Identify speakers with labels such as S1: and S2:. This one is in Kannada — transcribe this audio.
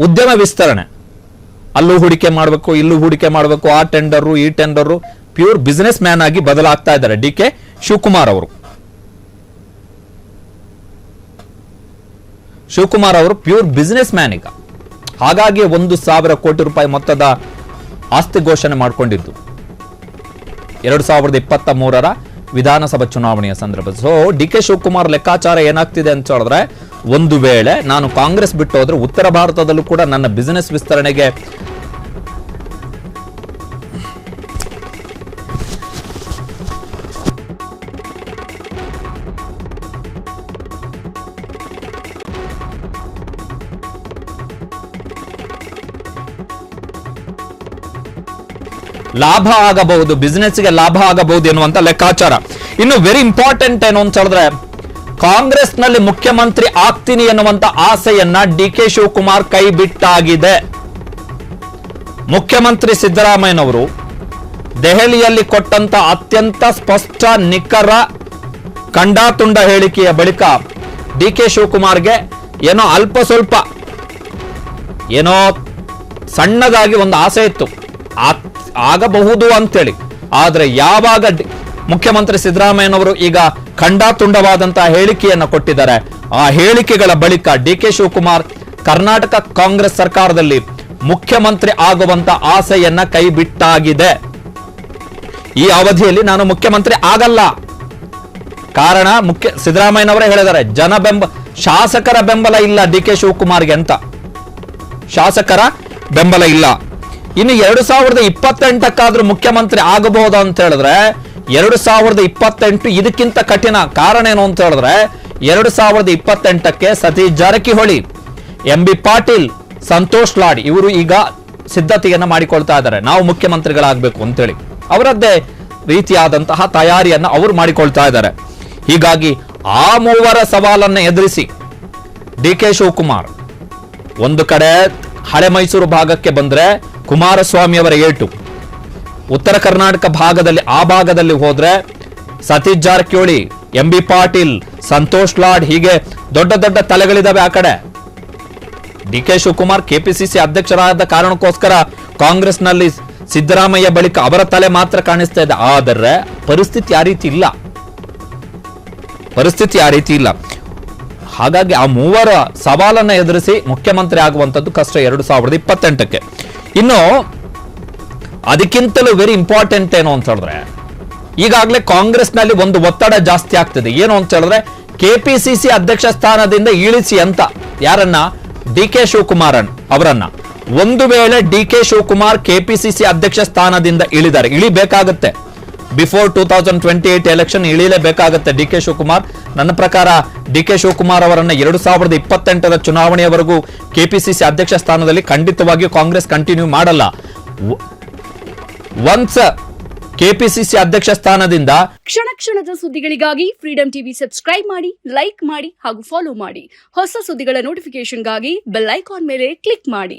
S1: ಉದ್ಯಮ ವಿಸ್ತರಣೆ, ಅಲ್ಲೂ ಹೂಡಿಕೆ ಮಾಡಬೇಕು, ಇಲ್ಲೂ ಹೂಡಿಕೆ ಮಾಡಬೇಕು, ಆ ಟೆಂಡರು ಈ ಟೆಂಡರು, ಪ್ಯೂರ್ ಬಿಸಿನೆಸ್ ಮ್ಯಾನ್ ಆಗಿ ಬದಲಾಗ್ತಾ ಇದ್ದಾರೆ ಡಿ ಕೆ ಶಿವಕುಮಾರ್ ಅವರು. ಶಿವಕುಮಾರ್ ಅವರು ಪ್ಯೂರ್ ಬಿಸಿನೆಸ್ ಮ್ಯಾನ್ ಈಗ. ಹಾಗಾಗಿ 1,000 ಕೋಟಿ ರೂಪಾಯಿ ಮೊತ್ತದ ಆಸ್ತಿ ಘೋಷಣೆ ಮಾಡಿಕೊಂಡಿದ್ದು 2023ರ ವಿಧಾನಸಭಾ ಚುನಾವಣೆಯ ಸಂದರ್ಭ. ಸೊ ಡಿ ಕೆ ಶಿವಕುಮಾರ್ ಲೆಕ್ಕಾಚಾರ ಏನಾಗ್ತಿದೆ ಅಂತ ಹೇಳಿದ್ರೆ, ಒಂದು ವೇಳೆ ನಾನು ಕಾಂಗ್ರೆಸ್ ಬಿಟ್ಟು ಹೋದ್ರೆ ಉತ್ತರ ಭಾರತದಲ್ಲೂ ಕೂಡ ನನ್ನ ಬಿಸಿನೆಸ್ ವಿಸ್ತರಣೆಗೆ ಲಾಭ ಆಗಬಹುದು, ಬಿಸಿನೆಸ್ಗೆ ಲಾಭ ಆಗಬಹುದು ಎನ್ನುವಂತ ಲೆಕ್ಕಾಚಾರ. ಇನ್ನು ವೆರಿ ಇಂಪಾರ್ಟೆಂಟ್ ಏನು ಅಂತ ಹೇಳಿದ್ರೆ, ಕಾಂಗ್ರೆಸ್ನಲ್ಲಿ ಮುಖ್ಯಮಂತ್ರಿ ಆಗ್ತೀನಿ ಎನ್ನುವಂತ ಆಸೆಯನ್ನ ಡಿ ಕೆ ಶಿವಕುಮಾರ್ ಕೈ ಬಿಟ್ಟಾಗಿದೆ. ಮುಖ್ಯಮಂತ್ರಿ ಸಿದ್ದರಾಮಯ್ಯನವರು ದೆಹಲಿಯಲ್ಲಿ ಕೊಟ್ಟಂತ ಅತ್ಯಂತ ಸ್ಪಷ್ಟ, ನಿಖರ, ಖಂಡಾತುಂಡ ಹೇಳಿಕೆಯ ಬಳಿಕ ಡಿ ಕೆ ಶಿವಕುಮಾರ್ಗೆ ಏನೋ ಅಲ್ಪ ಸ್ವಲ್ಪ ಏನೋ ಸಣ್ಣದಾಗಿ ಒಂದು ಆಸೆ ಇತ್ತು, ಆಗಬಹುದು ಅಂತೇಳಿ. ಆದ್ರೆ ಯಾವಾಗ ಮುಖ್ಯಮಂತ್ರಿ ಸಿದ್ದರಾಮಯ್ಯನವರು ಈಗ ಖಂಡಾತುಂಡವಾದಂತಹ ಹೇಳಿಕೆಯನ್ನು ಕೊಟ್ಟಿದ್ದಾರೆ, ಆ ಹೇಳಿಕೆಗಳ ಬಳಿಕ ಡಿ ಕೆ ಶಿವಕುಮಾರ್ ಕರ್ನಾಟಕ ಕಾಂಗ್ರೆಸ್ ಸರ್ಕಾರದಲ್ಲಿ ಮುಖ್ಯಮಂತ್ರಿ ಆಗುವಂತ ಆಸೆಯನ್ನ ಕೈ ಬಿಟ್ಟಾಗಿದೆ. ಈ ಅವಧಿಯಲ್ಲಿ ನಾನು ಮುಖ್ಯಮಂತ್ರಿ ಆಗಲ್ಲ. ಕಾರಣ ಸಿದ್ದರಾಮಯ್ಯನವರೇ ಹೇಳಿದ್ದಾರೆ, ಶಾಸಕರ ಬೆಂಬಲ ಇಲ್ಲ ಡಿ ಕೆ ಶಿವಕುಮಾರ್ಗೆ ಅಂತ. ಶಾಸಕರ ಬೆಂಬಲ ಇಲ್ಲ. ಇನ್ನು 2028ಕ್ಕಾದ್ರೂ ಮುಖ್ಯಮಂತ್ರಿ ಆಗಬಹುದು ಅಂತ ಹೇಳಿದ್ರೆ 2028 ಇದಕ್ಕಿಂತ ಕಠಿಣ. ಕಾರಣ ಏನು ಅಂತ ಹೇಳಿದ್ರೆ 2028ಕ್ಕೆ ಸತೀಶ್ ಜಾರಕಿಹೊಳಿ, MB ಪಾಟೀಲ್, ಸಂತೋಷ್ ಲಾಡ್ ಇವರು ಈಗ ಸಿದ್ಧತೆಯನ್ನ ಮಾಡಿಕೊಳ್ತಾ ಇದ್ದಾರೆ, ನಾವು ಮುಖ್ಯಮಂತ್ರಿಗಳಾಗಬೇಕು ಅಂತೇಳಿ. ಅವರದ್ದೇ ರೀತಿಯಾದಂತಹ ತಯಾರಿಯನ್ನ ಅವರು ಮಾಡಿಕೊಳ್ತಾ ಇದ್ದಾರೆ. ಹೀಗಾಗಿ ಆ ಮೂವರ ಸವಾಲನ್ನ ಎದುರಿಸಿ ಡಿ ಕೆ ಶಿವಕುಮಾರ್ ಒಂದು ಕಡೆ ಹಳೆ ಮೈಸೂರು ಭಾಗಕ್ಕೆ ಬಂದ್ರೆ ಕುಮಾರಸ್ವಾಮಿ ಅವರ ಏಟು, ಉತ್ತರ ಕರ್ನಾಟಕ ಭಾಗದಲ್ಲಿ ಆ ಭಾಗದಲ್ಲಿ ಹೋದ್ರೆ ಸತೀಶ್ ಜಾರಕಿಹೊಳಿ, MB ಪಾಟೀಲ್, ಸಂತೋಷ್ ಲಾಡ್, ಹೀಗೆ ದೊಡ್ಡ ದೊಡ್ಡ ತಲೆಗಳಿದಾವೆ ಆ ಕಡೆ. ಡಿ ಕೆ ಶಿವಕುಮಾರ್ ಕೆಪಿಸಿಸಿ ಅಧ್ಯಕ್ಷರಾದ ಕಾರಣಕ್ಕೋಸ್ಕರ ಕಾಂಗ್ರೆಸ್ನಲ್ಲಿ ಸಿದ್ದರಾಮಯ್ಯ ಬಳಿಕ ಅವರ ತಲೆ ಮಾತ್ರ ಕಾಣಿಸ್ತಾ ಇದೆ. ಆದರೆ ಪರಿಸ್ಥಿತಿ ಆ ರೀತಿ ಇಲ್ಲ. ಹಾಗಾಗಿ ಆ ಮೂವರ ಸವಾಲನ್ನ ಎದುರಿಸಿ ಮುಖ್ಯಮಂತ್ರಿ ಆಗುವಂತದ್ದು ಕಷ್ಟ 2028ಕ್ಕೆ. ಇನ್ನು ಅದಕ್ಕಿಂತಲೂ ವೆರಿ ಇಂಪಾರ್ಟೆಂಟ್ ಏನು ಅಂತ ಹೇಳಿದ್ರೆ, ಈಗಾಗಲೇ ಕಾಂಗ್ರೆಸ್ನಲ್ಲಿ ಒಂದು ಒತ್ತಡ ಜಾಸ್ತಿ ಆಗ್ತದೆ. ಏನು ಅಂತ ಹೇಳಿದ್ರೆ, ಕೆಪಿಸಿಸಿ ಅಧ್ಯಕ್ಷ ಸ್ಥಾನದಿಂದ ಇಳಿಸಿ ಅಂತ. ಯಾರನ್ನ? ಡಿ ಕೆ ಶಿವಕುಮಾರ್ ಅವರನ್ನ. ಒಂದು ವೇಳೆ ಡಿ ಕೆ ಶಿವಕುಮಾರ್ ಕೆಪಿಸಿಸಿ ಅಧ್ಯಕ್ಷ ಸ್ಥಾನದಿಂದ ಇಳಿಬೇಕಾಗತ್ತೆ. ಬಿಫೋರ್ 2028 ಎಲೆಕ್ಷನ್ ಇಳಿಲೇಬೇಕಾಗತ್ತೆ ಡಿ ಕೆ ಶಿವಕುಮಾರ್. ನನ್ನ ಪ್ರಕಾರ ಡಿ ಕೆ ಶಿವಕುಮಾರ್ ಅವರನ್ನ 2028ರ ಚುನಾವಣೆಯವರೆಗೂ ಕೆಪಿಸಿಸಿ ಅಧ್ಯಕ್ಷ ಸ್ಥಾನದಲ್ಲಿ ಖಂಡಿತವಾಗಿಯೂ ಕಾಂಗ್ರೆಸ್ ಕಂಟಿನ್ಯೂ ಮಾಡಲ್ಲ. ಒನ್ಸ್ ಕೆಪಿಸಿಸಿ ಅಧ್ಯಕ್ಷ ಸ್ಥಾನದಿಂದ
S2: ಕ್ಷಣ ಕ್ಷಣದ ಸುದ್ದಿಗಳಿಗಾಗಿ ಫ್ರೀಡಂ ಟಿವಿ ಸಬ್ಸ್ಕ್ರೈಬ್ ಮಾಡಿ, ಲೈಕ್ ಮಾಡಿ ಹಾಗೂ ಫಾಲೋ ಮಾಡಿ. ಹೊಸ ಸುದ್ದಿಗಳ ನೋಟಿಫಿಕೇಶನ್ಗಾಗಿ ಬೆಲ್ ಐಕಾನ್ ಮೇಲೆ ಕ್ಲಿಕ್ ಮಾಡಿ.